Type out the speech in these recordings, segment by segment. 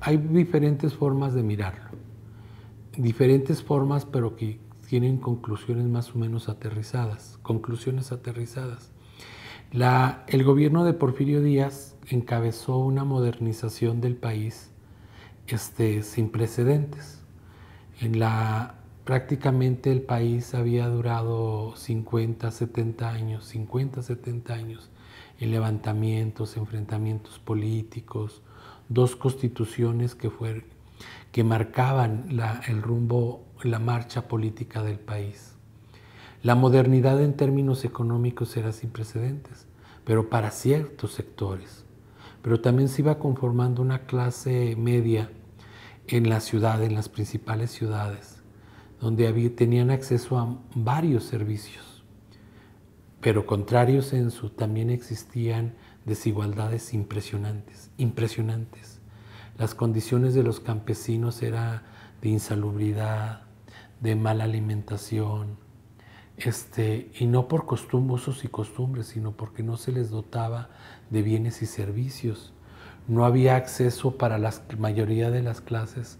hay diferentes formas de mirarlo, diferentes formas, pero que tienen conclusiones más o menos aterrizadas, conclusiones aterrizadas. El gobierno de Porfirio Díaz encabezó una modernización del país sin precedentes. Prácticamente el país había durado 50, 70 años en levantamientos, enfrentamientos políticos, dos constituciones que marcaban el rumbo, la marcha política del país. La modernidad en términos económicos era sin precedentes, pero para ciertos sectores. Pero también se iba conformando una clase media en la ciudad, en las principales ciudades, donde tenían acceso a varios servicios. Pero contrario censo, también existían desigualdades impresionantes. Las condiciones de los campesinos eran de insalubridad, de mala alimentación, y no por usos y costumbres, sino porque no se les dotaba de bienes y servicios. No había acceso para la mayoría de las clases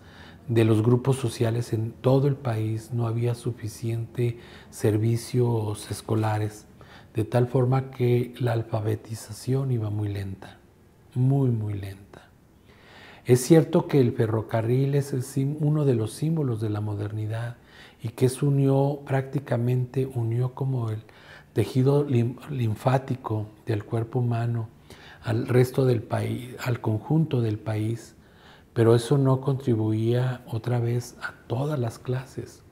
de los grupos sociales en todo el país, no había suficiente servicios escolares, de tal forma que la alfabetización iba muy lenta, muy lenta. Es cierto que el ferrocarril es uno de los símbolos de la modernidad y que prácticamente unió como el tejido linfático del cuerpo humano al resto del país, al conjunto del país, pero eso no contribuía otra vez a todas las clases.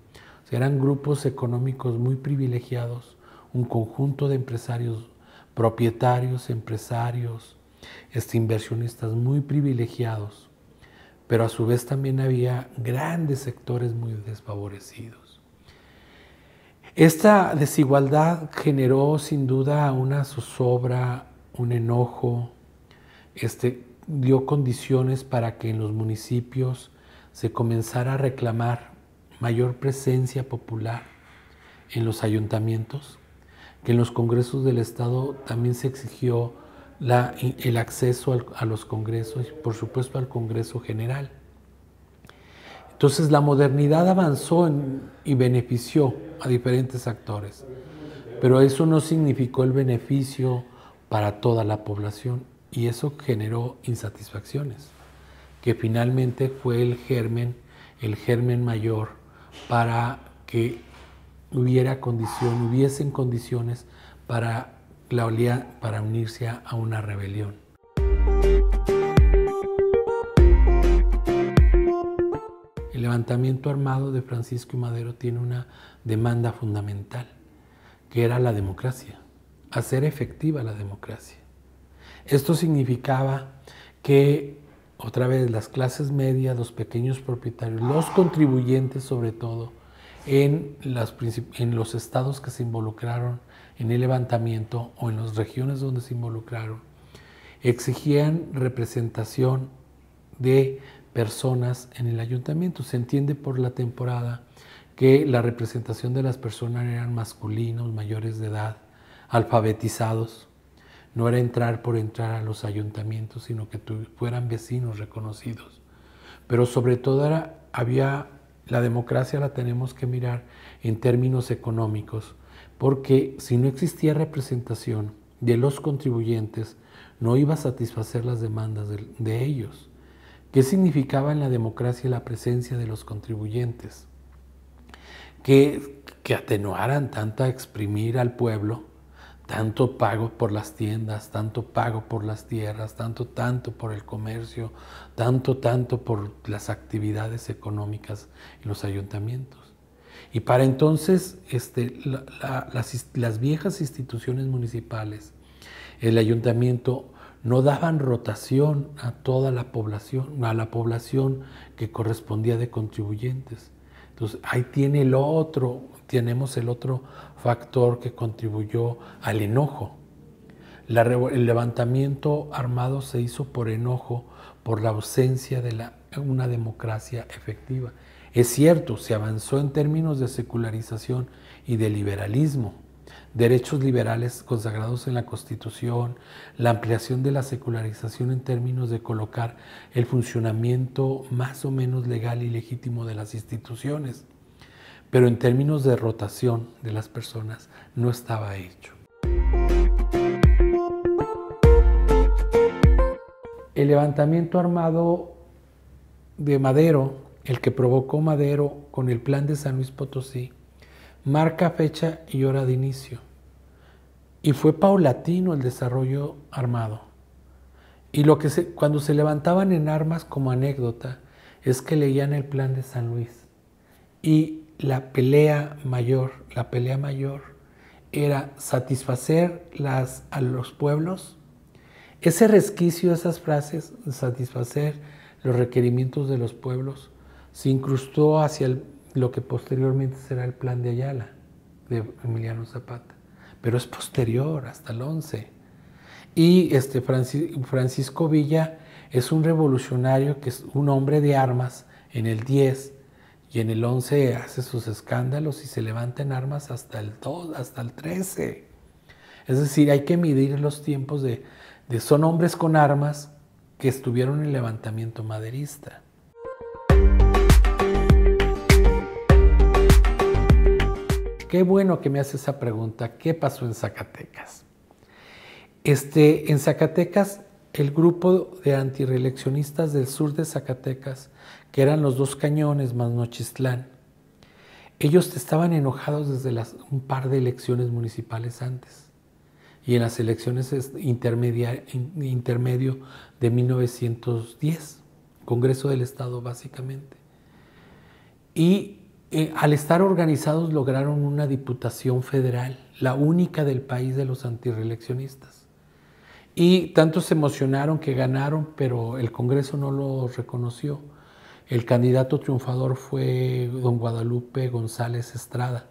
O sea, eran grupos económicos muy privilegiados, un conjunto de empresarios, propietarios, empresarios, inversionistas muy privilegiados, pero a su vez también había grandes sectores muy desfavorecidos. Esta desigualdad generó sin duda una zozobra, un enojo, dio condiciones para que en los municipios se comenzara a reclamar mayor presencia popular en los ayuntamientos, que en los congresos del Estado también se exigió el acceso a los congresos y por supuesto al Congreso General. Entonces la modernidad avanzó y benefició a diferentes actores, pero eso no significó el beneficio para toda la población y eso generó insatisfacciones, que finalmente fue el germen mayor para que hubiesen condiciones para unirse a una rebelión. El levantamiento armado de Francisco I. Madero tiene una demanda fundamental, que era la democracia, hacer efectiva la democracia. Esto significaba que, otra vez, las clases medias, los pequeños propietarios, los contribuyentes sobre todo, en los estados que se involucraron en el levantamiento o en las regiones donde se involucraron, exigían representación de personas en el ayuntamiento. Se entiende por la temporada que la representación de las personas eran masculinos, mayores de edad, alfabetizados. No era entrar por entrar a los ayuntamientos, sino que fueran vecinos reconocidos. Pero sobre todo la democracia la tenemos que mirar en términos económicos, porque si no existía representación de los contribuyentes, no iba a satisfacer las demandas de ellos. ¿Qué significaba en la democracia la presencia de los contribuyentes? Que atenuaran tanto a exprimir al pueblo, tanto pago por las tiendas, tanto pago por las tierras, tanto por el comercio, tanto por las actividades económicas en los ayuntamientos. Y para entonces las viejas instituciones municipales, el ayuntamiento, no daban rotación a toda la población, a la población que correspondía de contribuyentes. Entonces ahí tenemos el otro factor que contribuyó al enojo. El levantamiento armado se hizo por enojo, por la ausencia de una democracia efectiva. Es cierto, se avanzó en términos de secularización y de liberalismo, derechos liberales consagrados en la Constitución, la ampliación de la secularización en términos de colocar el funcionamiento más o menos legal y legítimo de las instituciones, pero en términos de rotación de las personas no estaba hecho. El levantamiento armado de Madero, el que provocó Madero con el plan de San Luis Potosí, marca fecha y hora de inicio. Y fue paulatino el desarrollo armado. Y cuando se levantaban en armas, como anécdota, es que leían el plan de San Luis. Y la pelea mayor era satisfacer a los pueblos. Ese resquicio, esas frases, satisfacer los requerimientos de los pueblos, se incrustó hacia lo que posteriormente será el plan de Ayala, de Emiliano Zapata. Pero es posterior, hasta el 11. Y Francisco Villa es un revolucionario, que es un hombre de armas en el 10, y en el 11 hace sus escándalos y se levanta en armas hasta el 2, hasta el 13. Es decir, hay que medir los tiempos son hombres con armas que estuvieron en el levantamiento maderista. Qué bueno que me hace esa pregunta. ¿Qué pasó en Zacatecas? En Zacatecas, el grupo de antireeleccionistas del sur de Zacatecas, que eran los Dos Cañones más Nochistlán, ellos estaban enojados desde un par de elecciones municipales antes y en las elecciones intermedio de 1910, Congreso del Estado básicamente. Y al estar organizados lograron una diputación federal, la única del país de los antireeleccionistas. Y tanto se emocionaron que ganaron, pero el Congreso no lo reconoció. El candidato triunfador fue don Guadalupe González Estrada,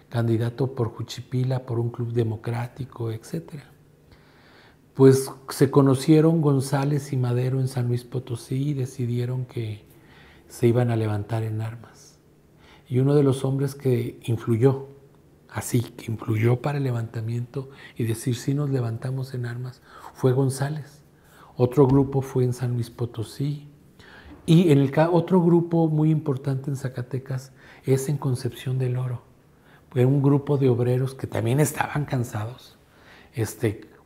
candidato por Juchipila, por un club democrático, etc. Pues se conocieron González y Madero en San Luis Potosí y decidieron que se iban a levantar en armas. Y uno de los hombres que influyó para el levantamiento y decir sí nos levantamos en armas, fue González. Otro grupo fue en San Luis Potosí. Y otro grupo muy importante en Zacatecas es en Concepción del Oro. Fue un grupo de obreros que también estaban cansados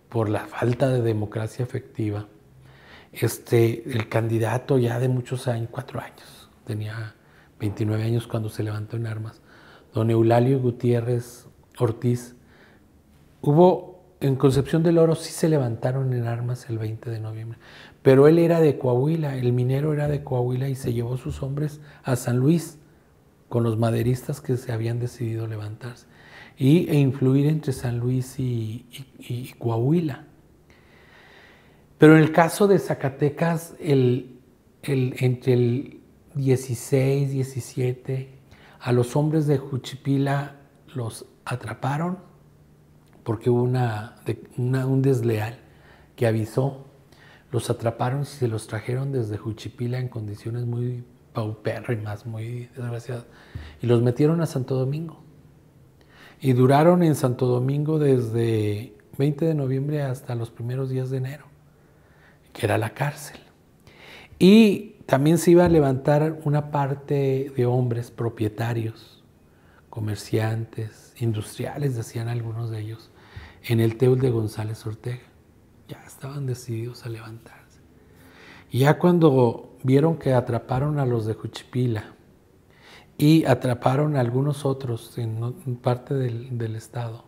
por la falta de democracia efectiva. El candidato ya de muchos años, 4 años, tenía 29 años cuando se levantó en armas, don Eulalio Gutiérrez Ortiz. En Concepción del Oro sí se levantaron en armas el 20 de noviembre, pero él era de Coahuila, el minero era de Coahuila y se llevó sus hombres a San Luis con los maderistas que se habían decidido levantarse e influir entre San Luis y Coahuila. Pero en el caso de Zacatecas, entre el 16, 17, a los hombres de Juchipila los atraparon porque hubo un desleal que avisó. Los atraparon y se los trajeron desde Juchipila en condiciones muy paupérrimas, muy desgraciadas, y los metieron a Santo Domingo. Y duraron en Santo Domingo desde 20 de noviembre hasta los primeros días de enero, que era la cárcel. Y también se iba a levantar una parte de hombres propietarios, comerciantes, industriales, decían algunos de ellos, en el Teul de González Ortega. Ya estaban decididos a levantarse. Y ya cuando vieron que atraparon a los de Juchipila y atraparon a algunos otros en parte del estado,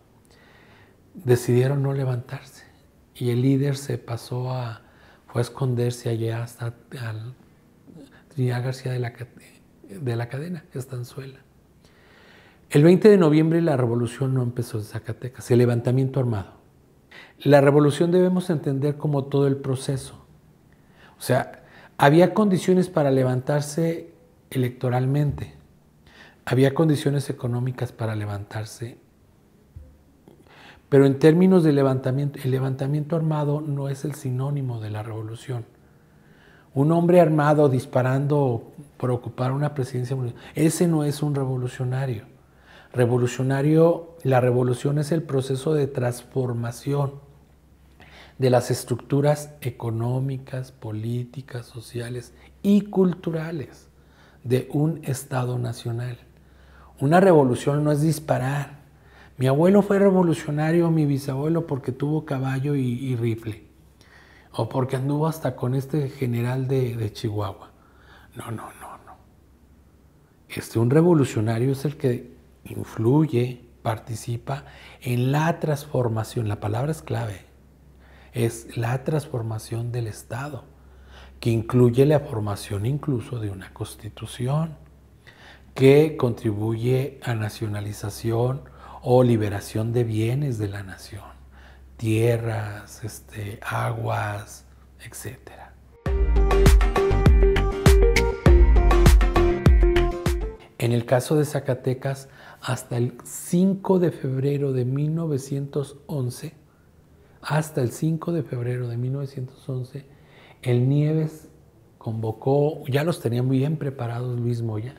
decidieron no levantarse. Y el líder fue a esconderse allá hasta Trinidad García de la Cadena, Estanzuela. El 20 de noviembre la revolución no empezó en Zacatecas, el levantamiento armado. La revolución debemos entender como todo el proceso. O sea, había condiciones para levantarse electoralmente, había condiciones económicas para levantarse, pero en términos de levantamiento, el levantamiento armado no es el sinónimo de la revolución. Un hombre armado disparando por ocupar una presidencia, ese no es un revolucionario. Revolucionario, la revolución es el proceso de transformación de las estructuras económicas, políticas, sociales y culturales de un Estado nacional. Una revolución no es disparar. Mi abuelo fue revolucionario, mi bisabuelo porque tuvo caballo y rifle, o porque anduvo hasta con este general de Chihuahua. No, no, no, no. Un revolucionario es el que influye, participa en la transformación. La palabra es clave. Es la transformación del Estado, que incluye la formación incluso de una constitución, que contribuye a nacionalización o liberación de bienes de la nación, tierras, aguas, etcétera. En el caso de Zacatecas, hasta el 5 de febrero de 1911, el Nieves convocó, ya los tenía muy bien preparados Luis Moya,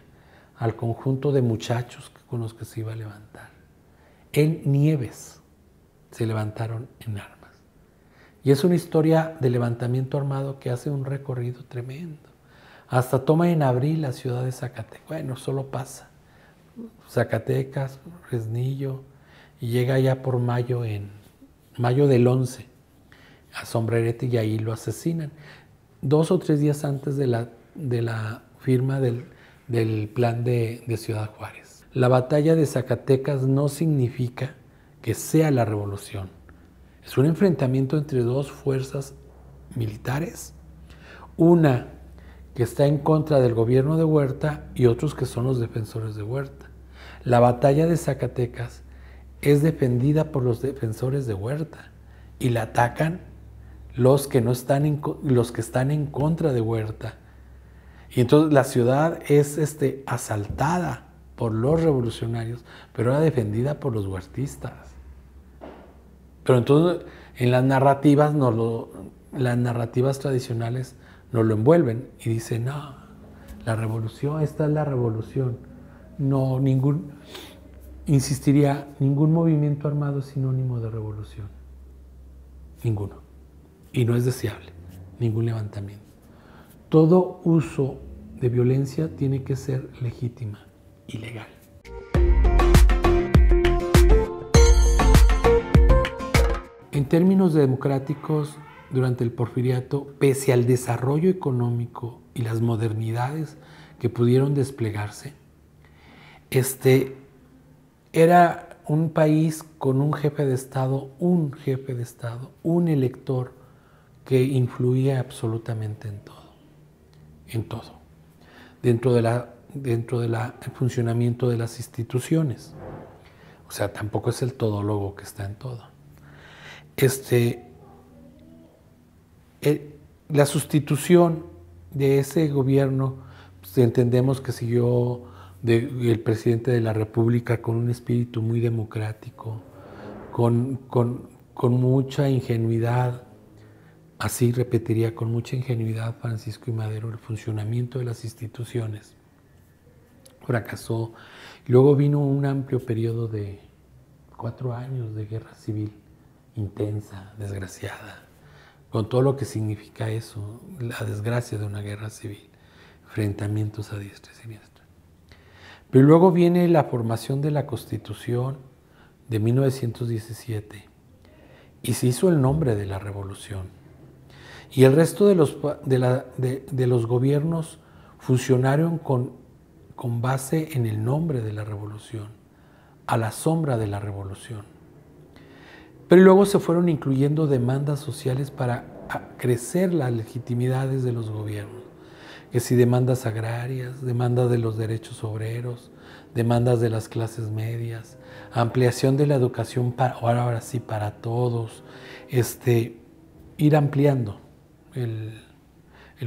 al conjunto de muchachos con los que se iba a levantar. En Nieves se levantaron en armas. Y es una historia de levantamiento armado que hace un recorrido tremendo. Hasta toma en abril la ciudad de Zacatecas. Bueno, solo pasa. Zacatecas, Fresnillo, y llega ya por mayo del 11 a Sombrerete, y ahí lo asesinan. 2 o 3 días antes de la firma del plan de Ciudad Juárez. La batalla de Zacatecas no significa que sea la revolución. Es un enfrentamiento entre dos fuerzas militares. Una que está en contra del gobierno de Huerta y otros que son los defensores de Huerta. La batalla de Zacatecas es defendida por los defensores de Huerta y la atacan los que están en contra de Huerta. Y entonces la ciudad es asaltada por los revolucionarios, pero era defendida por los huertistas. Pero entonces en las narrativas tradicionales nos lo envuelven y dicen, no, la revolución, esta es la revolución. No, insistiría, ningún movimiento armado es sinónimo de revolución. Ninguno. Y no es deseable, ningún levantamiento. Todo uso de violencia tiene que ser legítima y legal. En términos democráticos, durante el Porfiriato, pese al desarrollo económico y las modernidades que pudieron desplegarse, era un país con un jefe de Estado, un elector que influía absolutamente en todo, dentro del funcionamiento de las instituciones. O sea, tampoco es el todólogo que está en todo. La sustitución de ese gobierno, pues, entendemos que siguió el presidente de la República con un espíritu muy democrático, con mucha ingenuidad. Así repetiría, con mucha ingenuidad Francisco I. Madero, el funcionamiento de las instituciones fracasó. Luego vino un amplio periodo de 4 años de guerra civil intensa, desgraciada, con todo lo que significa eso, la desgracia de una guerra civil, enfrentamientos a diestra y siniestra. Pero luego viene la formación de la Constitución de 1917 y se hizo el nombre de la revolución. Y el resto de los gobiernos funcionaron con base en el nombre de la revolución, a la sombra de la revolución. Pero luego se fueron incluyendo demandas sociales para crecer las legitimidades de los gobiernos. Que si demandas agrarias, demandas de los derechos obreros, demandas de las clases medias, ampliación de la educación ahora sí para todos, ir ampliando el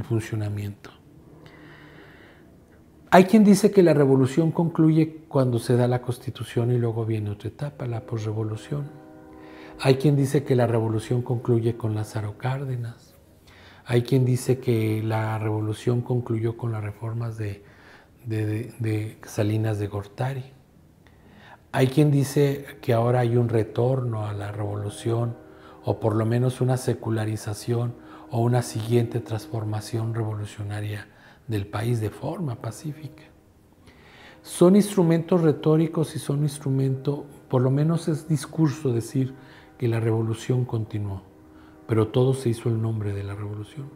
funcionamiento. Hay quien dice que la revolución concluye cuando se da la Constitución y luego viene otra etapa, la posrevolución. Hay quien dice que la revolución concluye con Lázaro Cárdenas. Hay quien dice que la revolución concluyó con las reformas de Salinas de Gortari. Hay quien dice que ahora hay un retorno a la revolución, o por lo menos una secularización o una siguiente transformación revolucionaria del país de forma pacífica. Son instrumentos retóricos y son instrumento, por lo menos es discurso decir que la revolución continuó, pero todo se hizo en nombre de la revolución.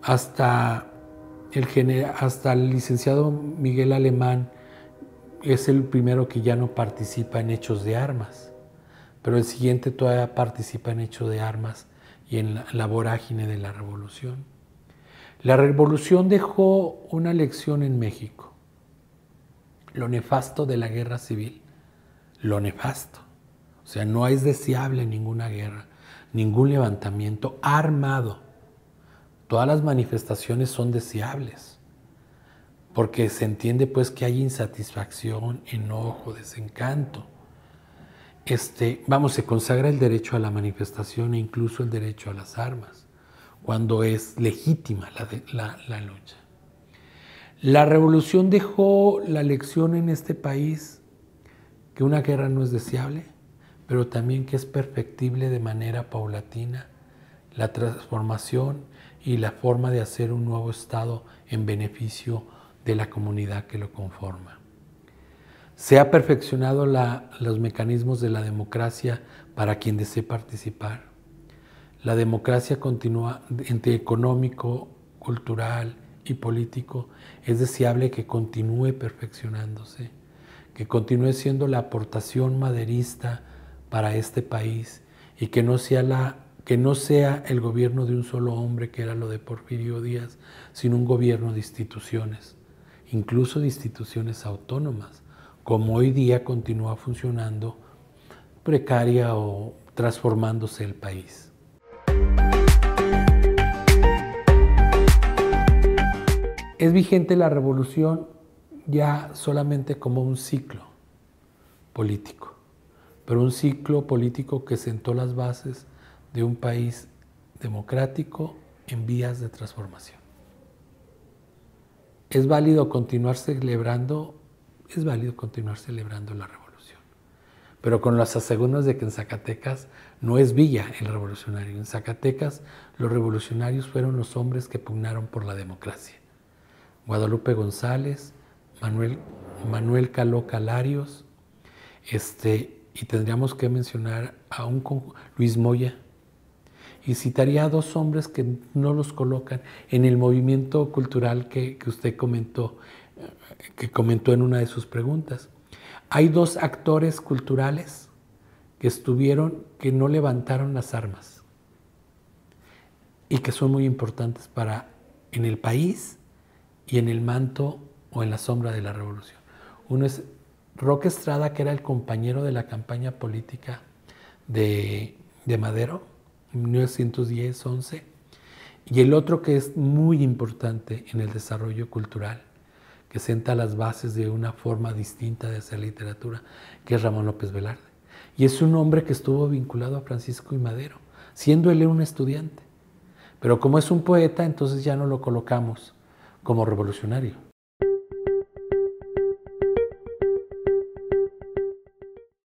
Hasta el licenciado Miguel Alemán es el primero que ya no participa en hechos de armas, pero el siguiente todavía participa en hechos de armas y en la vorágine de la revolución. La revolución dejó una lección en México. Lo nefasto de la guerra civil, lo nefasto. O sea, no es deseable ninguna guerra, ningún levantamiento armado. Todas las manifestaciones son deseables, porque se entiende pues que hay insatisfacción, enojo, desencanto. Se consagra el derecho a la manifestación e incluso el derecho a las armas, cuando es legítima la lucha. La revolución dejó la lección en este país que una guerra no es deseable, pero también que es perfectible de manera paulatina la transformación y la forma de hacer un nuevo Estado en beneficio de la comunidad que lo conforma. Se ha perfeccionado los mecanismos de la democracia para quien desee participar. La democracia continúa entre económico, cultural y político. Es deseable que continúe perfeccionándose, que continúe siendo la aportación maderista para este país y que no sea el gobierno de un solo hombre, que era lo de Porfirio Díaz, sino un gobierno de instituciones, incluso de instituciones autónomas, como hoy día continúa funcionando precaria o transformándose el país. Es vigente la revolución ya solamente como un ciclo político, pero un ciclo político que sentó las bases de un país democrático en vías de transformación. ¿Es válido continuar celebrando? Es válido continuar celebrando la revolución, pero con los asegúnes de que en Zacatecas no es Villa el revolucionario. En Zacatecas los revolucionarios fueron los hombres que pugnaron por la democracia. Guadalupe González, Manuel Caló Calarios, y tendríamos que mencionar a Luis Moya, y citaría a dos hombres que no los colocan en el movimiento cultural que usted comentó en una de sus preguntas. Hay dos actores culturales que no levantaron las armas y que son muy importantes en el país y en el manto o en la sombra de la revolución. Uno es Roque Estrada, que era el compañero de la campaña política de Madero, en 1910-11, y el otro que es muy importante en el desarrollo cultural, que sienta las bases de una forma distinta de hacer literatura, que es Ramón López Velarde. Y es un hombre que estuvo vinculado a Francisco I. Madero, siendo él un estudiante. Pero como es un poeta, entonces ya no lo colocamos como revolucionario.